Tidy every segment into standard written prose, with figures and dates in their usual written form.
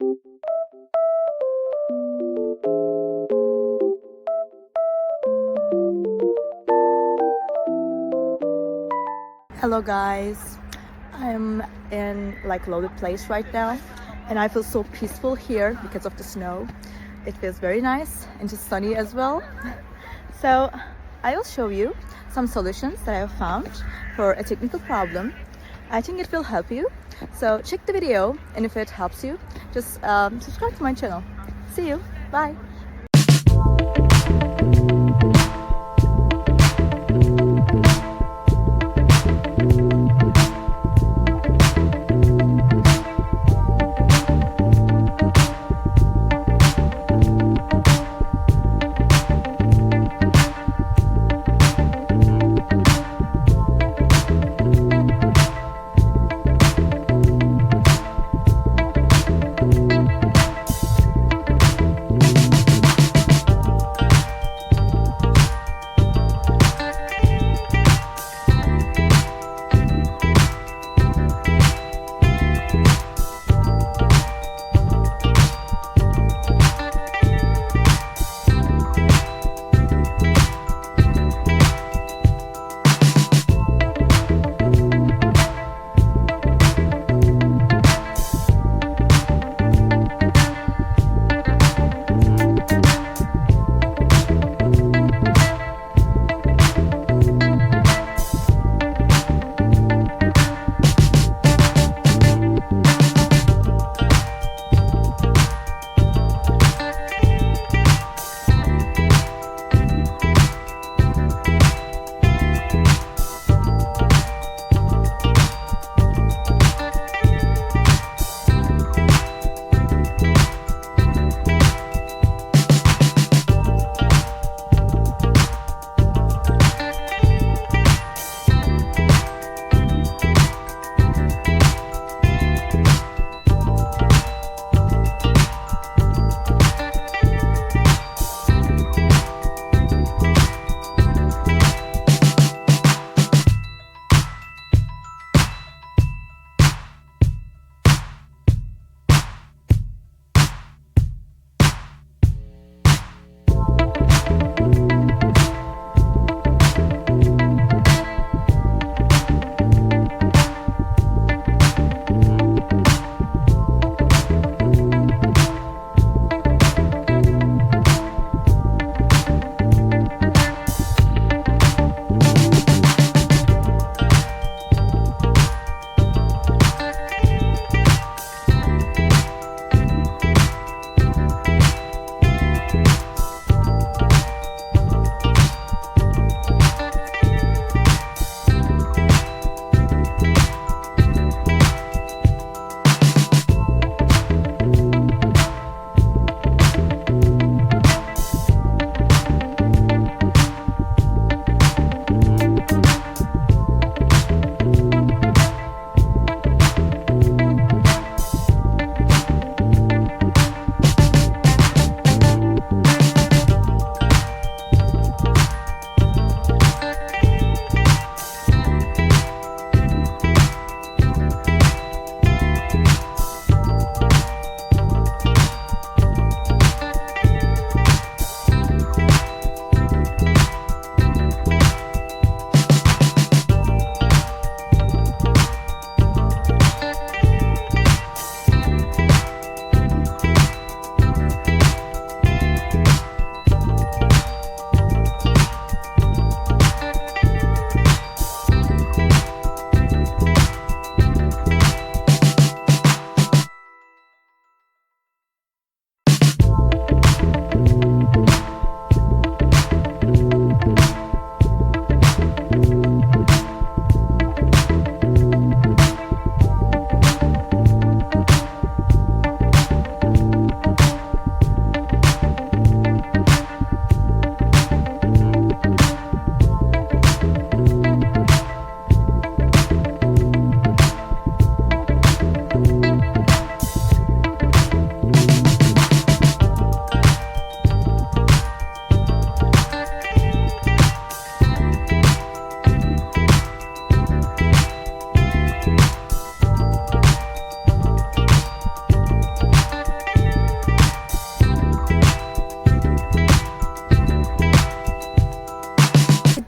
Hello guys, I'm in like loaded place right now and I feel so peaceful here because of the snow. It feels very nice and just sunny as well. So I will show you some solutions that I have found for a technical problem. I think it will help you. So check the video, and if it helps you, just subscribe to my channel. See you. Bye.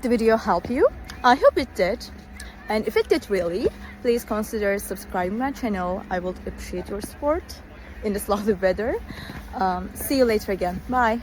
the video help you? I hope it did. And if it did really, please consider subscribing my channel. I would appreciate your support in this lovely weather. See you later again. Bye.